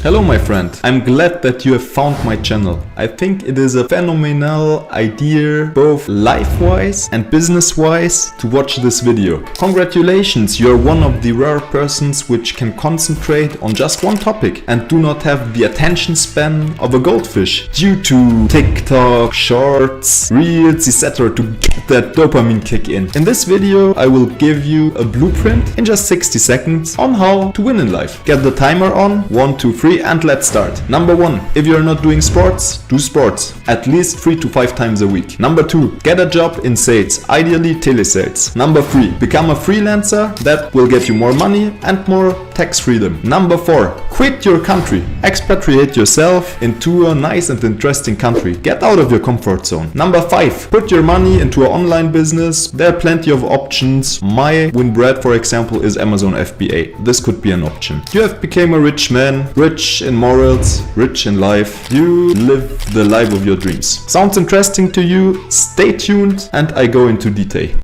Hello my friend, I'm glad that you have found my channel. I think it is a phenomenal idea, both life-wise and business-wise, to watch this video. Congratulations, you're one of the rare persons which can concentrate on just one topic and do not have the attention span of a goldfish due to TikTok, shorts, reels, etc. to get that dopamine kick in. In this video, I will give you a blueprint in just 60 seconds on how to win in life. Get the timer on, 1, 2, 3 and let's start. Number 1, if you're not doing sports, do sports. At least 3 to 5 times a week. Number 2, get a job in sales, ideally telesales. Number 3, become a freelancer. That will get you more money and more tax freedom. Number 4, quit your country. Expatriate yourself into a nice and interesting country. Get out of your comfort zone. Number 5, put your money into an online business. There are plenty of options. My win bread, for example, is Amazon FBA. This could be an option. You have become a rich man, rich in morals, rich in life. You live the life of your dreams. Sounds interesting to you? Stay tuned and I go into detail.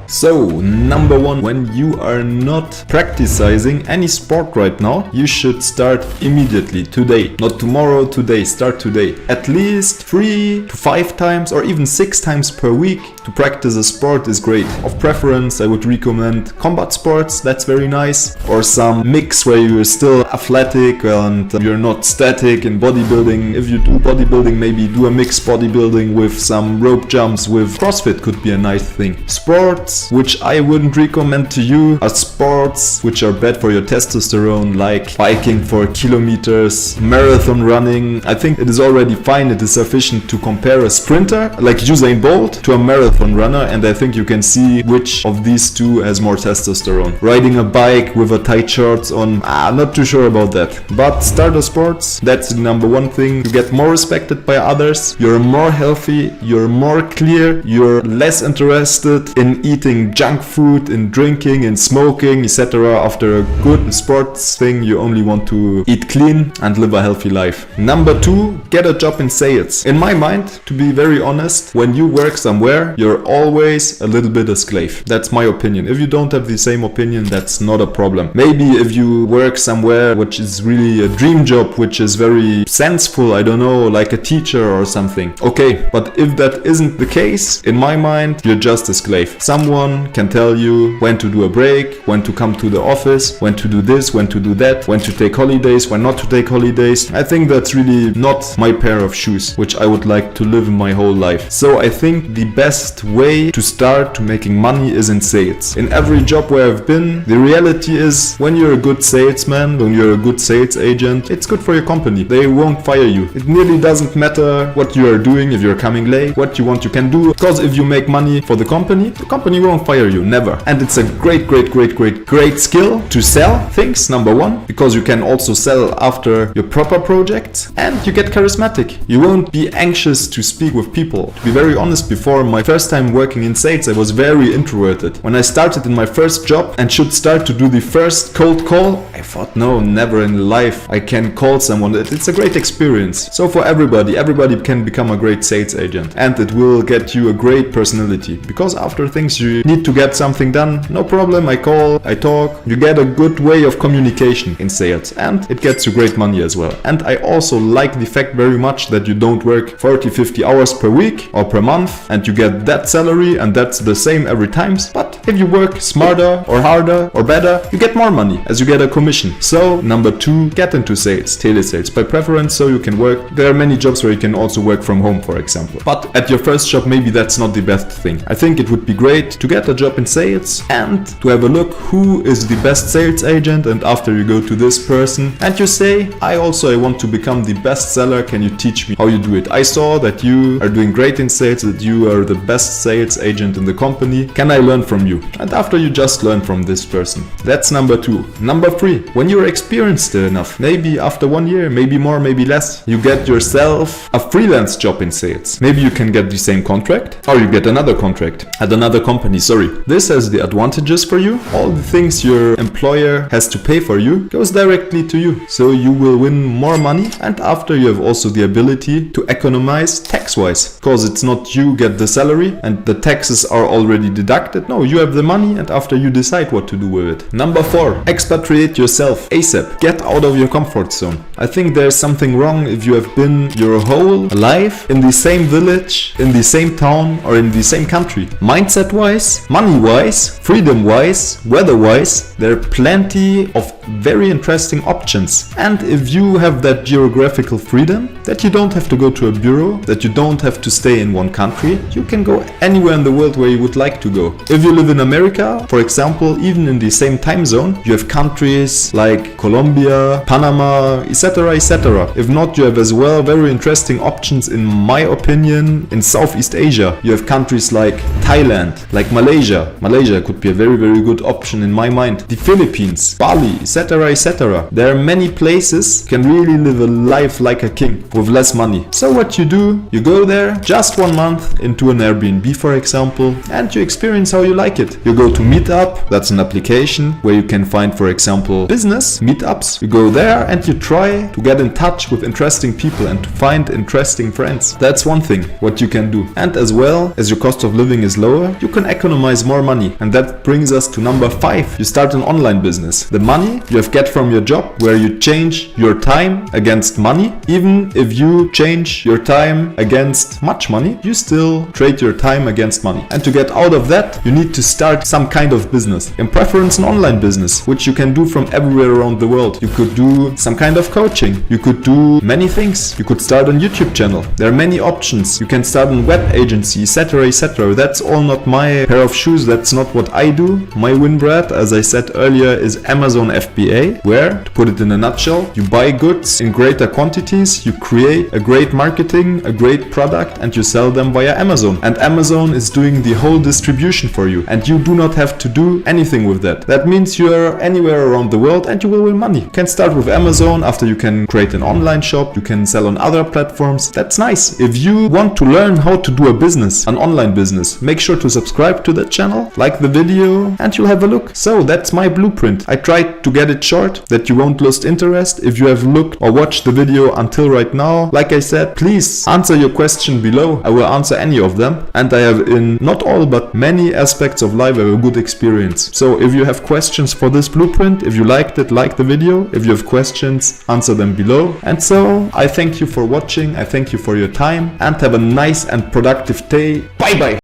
So, number 1, when you are not practicing any sport right now, you should start immediately, today. Not tomorrow, today. Start today. At least 3 to 5 times or even 6 times per week to practice a sport is great. Of preference, I would recommend combat sports, that's very nice. Or some mix where you're still athletic and you're not static in bodybuilding. If you do bodybuilding, maybe do a mixed bodybuilding with some rope jumps with CrossFit could be a nice thing. Sports which I wouldn't recommend to you are sports which are bad for your testosterone, like biking for kilometers, marathon running. I think it is already fine, it is sufficient to compare a sprinter like Usain Bolt to a marathon runner, and I think you can see which of these two has more testosterone. Riding a bike with a tight shorts on, not too sure about that. But start a sports, that's the number 1 thing. You get more respected by others, you're more healthy, you're more clear, you're less interested in eating junk food, in drinking, in smoking, etc. After a good sports thing, you only want to eat clean and live a healthy life. Number 2, get a job in sales. In my mind, to be very honest, when you work somewhere, you're always a little bit a slave. That's my opinion. If you don't have the same opinion, that's not a problem. Maybe if you work somewhere which is really a dream job, which is very senseful, I don't know, like a teacher or something. Okay, but if that isn't the case, in my mind, you're just a slave. Someone can tell you when to do a break, when to come to the office, when to do this, when to do that, when to take holidays, when not to take holidays. I think that's really not my pair of shoes, which I would like to live in my whole life. So I think the best way to start to making money is in sales. In every job where I've been, the reality is when you're a good salesman, when you're a good sales agent, it's good for your company. They won't fire you. It nearly doesn't matter what you are doing, if you're coming late, what you want you can do, because if you make money for the company won't fire you, never. And it's a great skill to sell things, number 1, because you can also sell after your proper projects and you get charismatic. You won't be anxious to speak with people. To be very honest, before my first time working in sales, I was very introverted. When I started in my first job and should start to do the first cold call, I thought, no, never in life I can call someone. It's a great experience. So for everybody can become a great sales agent, and it will get you a great personality, because after things you need to get something done, no problem, I call, I talk. You get a good way of communication in sales, and it gets you great money as well. And I also like the fact very much that you don't work 40-50 hours per week or per month and you get that salary and that's the same every time. But if you work smarter or harder or better, you get more money as you get a commission. So number 2, get into sales, telesales by preference, so you can work. There are many jobs where you can also work from home, for example. But at your first job, maybe that's not the best thing. I think it would be great to get a job in sales and to have a look who is the best sales agent, and after you go to this person and you say, I want to become the best seller, can you teach me how you do it? I saw that you are doing great in sales, that you are the best sales agent in the company, can I learn from you? And after you just learn from this person. That's number 2. Number 3, when you're experienced enough, maybe after 1 year, maybe more, maybe less, you get yourself a freelance job in sales. Maybe you can get the same contract or you get another contract at another company. This has the advantages for you. All the things your employer has to pay for you goes directly to you. So you will win more money, and after you have also the ability to economize tax-wise, because it's not you get the salary and the taxes are already deducted. No, you have have the money and after you decide what to do with it. Number 4, expatriate yourself ASAP. Get out of your comfort zone. I think there's something wrong if you have been your whole life in the same village, in the same town, or in the same country. Mindset wise, money wise, freedom wise, weather wise, there are plenty of very interesting options. And if you have that geographical freedom, that you don't have to go to a bureau, that you don't have to stay in one country, you can go anywhere in the world where you would like to go. If you live in America, for example, even in the same time zone, you have countries like Colombia, Panama, etc., etc. If not, you have as well very interesting options, in my opinion, in Southeast Asia. You have countries like Thailand, like Malaysia. Malaysia could be a very, very good option in my mind. The Philippines, Bali, etc., etc. There are many places you can really live a life like a king with less money. So what you do, you go there just 1 month into an Airbnb, for example, and you experience how you like it. You go to Meetup, that's an application where you can find, for example, business meetups. You go there and you try to get in touch with interesting people and to find interesting friends. That's one thing what you can do. And as well, as your cost of living is lower, you can economize more money. And that brings us to number 5. You start an online business. The money you have get from your job, where you change your time against money. Even if you change your time against much money, you still trade your time against money. And to get out of that, you need to start some kind of business. In preference, an online business, which you can do from everywhere around the world. You could do some kind of coaching. You could do many things. You could start a YouTube channel. There are many options. You can start a web agency, etc., etc. That's all not my pair of shoes. That's not what I do. My win bread, as I said earlier, is Amazon FBA, where, to put it in a nutshell, you buy goods in greater quantities, you create a great marketing, a great product, and you sell them via Amazon. And Amazon is doing the whole distribution for you, and you do not have to do anything with that. That means you are anywhere around the world and you will win money. You can start with Amazon, after you can create an online shop, you can sell on other platforms. That's nice. If you want to learn how to do a business, an online business, make sure to subscribe to the channel, like the video, and you'll have a look. So that's my blueprint. I tried to get it short, that you won't lose interest. If you have looked or watched the video until right now, like I said, please answer your question below. I will answer any of them. And I have, in not all but many aspects of life, I have a good experience. So if you have questions for this blueprint, if you liked it, like the video. If you have questions, answer them below. And so I thank you for watching. I thank you for your time and have a nice and productive day. Bye bye.